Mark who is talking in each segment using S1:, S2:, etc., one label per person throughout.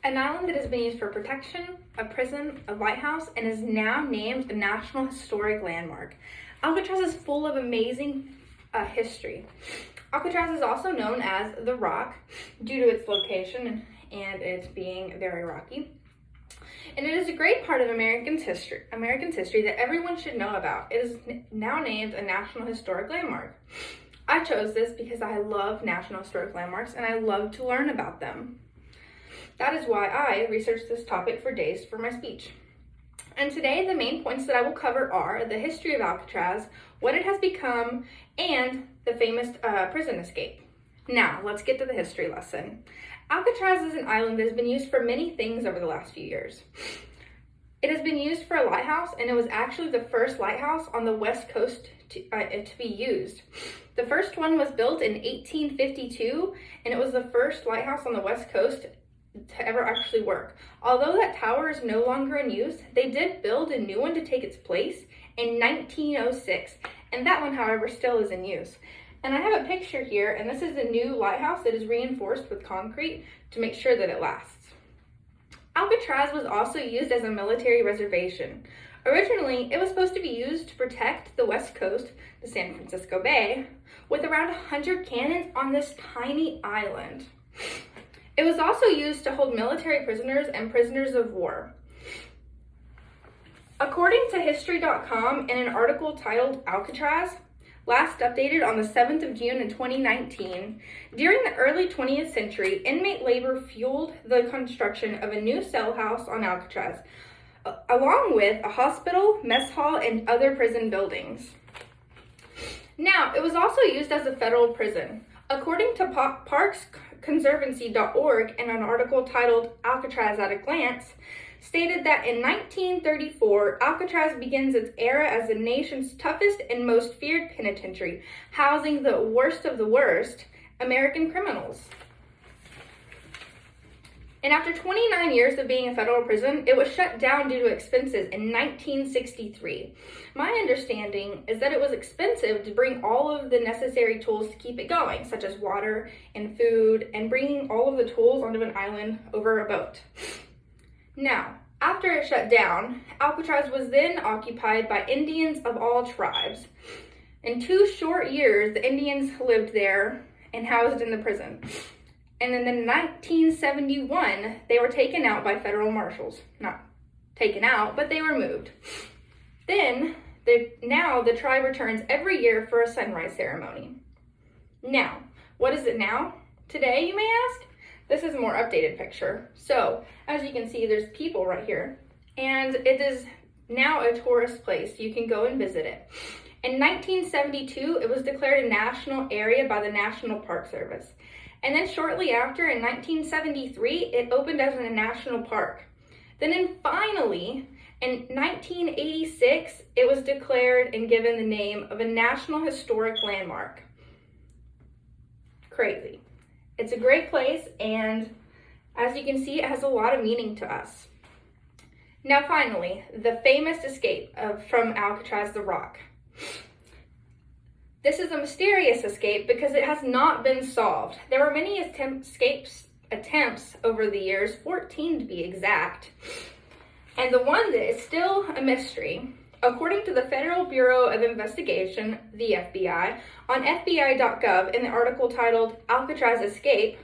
S1: An island that has been used for protection, a prison, a lighthouse, and is now named a National Historic Landmark. Alcatraz is full of amazing history. Alcatraz is also known as the Rock due to its location and it being very rocky. And it is a great part of American history that everyone should know about. It is now named a National Historic Landmark. I chose this because I love National Historic Landmarks and I love to learn about them. That is why I researched this topic for days for my speech. And today, the main points that I will cover are the history of Alcatraz, what it has become, and the famous prison escape. Now, let's get to the history lesson. Alcatraz is an island that has been used for many things over the last few years. It has been used for a lighthouse, and it was actually the first lighthouse on the west coast to be used. The first one was built in 1852, and it was the first lighthouse on the west coast to ever actually work. Although that tower is no longer in use, they did build a new one to take its place in 1906, and that one, however, still is in use. And I have a picture here, and this is a new lighthouse that is reinforced with concrete to make sure that it lasts. Alcatraz was also used as a military reservation. Originally, it was supposed to be used to protect the west coast, the San Francisco Bay, with around 100 cannons on this tiny island. It was also used to hold military prisoners and prisoners of war. According to History.com, in an article titled Alcatraz, last updated on the 7th of June in 2019, during the early 20th century, inmate labor fueled the construction of a new cell house on Alcatraz, along with a hospital, mess hall, and other prison buildings. Now, it was also used as a federal prison. According to ParksConservancy.org, in an article titled Alcatraz at a Glance, stated that in 1934, Alcatraz begins its era as the nation's toughest and most feared penitentiary, housing the worst of the worst American criminals. And after 29 years of being a federal prison, it was shut down due to expenses in 1963. My understanding is that it was expensive to bring all of the necessary tools to keep it going, such as water and food, and bringing all of the tools onto an island over a boat. Now, after it shut down, Alcatraz was then occupied by Indians of all tribes. In 2 short years, the Indians lived there and housed in the prison. And then in 1971, they were taken out by federal marshals. Not taken out, but they were moved. Then, now the tribe returns every year for a sunrise ceremony. Now, what is it now? Today, you may ask? This is a more updated picture. So, as you can see, there's people right here. And it is now a tourist place. You can go and visit it. In 1972, it was declared a national area by the National Park Service. And then shortly after, in 1973, it opened as a national park. Then finally, in 1986, it was declared and given the name of a National Historic Landmark. Crazy. It's a great place, and as you can see, it has a lot of meaning to us. Now finally, the famous escape from Alcatraz the Rock. This is a mysterious escape because it has not been solved. There were many attempts over the years, 14 to be exact. And the one that is still a mystery, according to the Federal Bureau of Investigation, the FBI, on FBI.gov in the article titled Alcatraz Escape,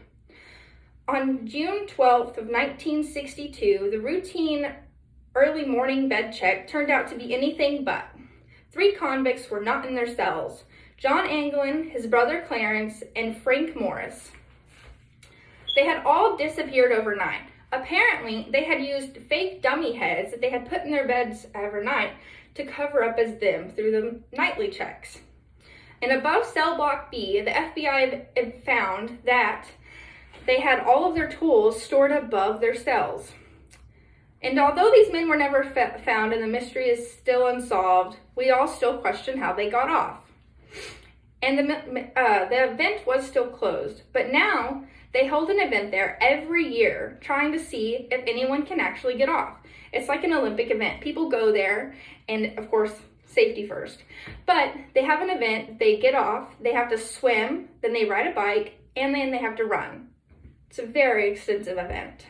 S1: on June 12th of 1962, the routine early morning bed check turned out to be anything but. 3 convicts were not in their cells. John Anglin, his brother Clarence, and Frank Morris. They had all disappeared overnight. Apparently, they had used fake dummy heads that they had put in their beds overnight to cover up as them through the nightly checks. And above cell block B, the FBI had found that they had all of their tools stored above their cells. And although these men were never found and the mystery is still unsolved, we all still question how they got off. And the event was still closed, but now they hold an event there every year trying to see if anyone can actually get off. It's like an Olympic event. People go there, and of course, safety first. But they have an event, they get off, they have to swim, then they ride a bike, and then they have to run. It's a very extensive event.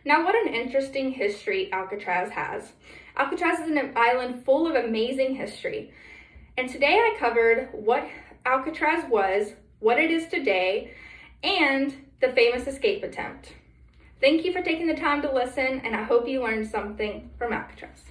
S1: Now, what an interesting history Alcatraz has. Alcatraz is an island full of amazing history. And today I covered what Alcatraz was, what it is today, and the famous escape attempt. Thank you for taking the time to listen, and I hope you learned something from Alcatraz.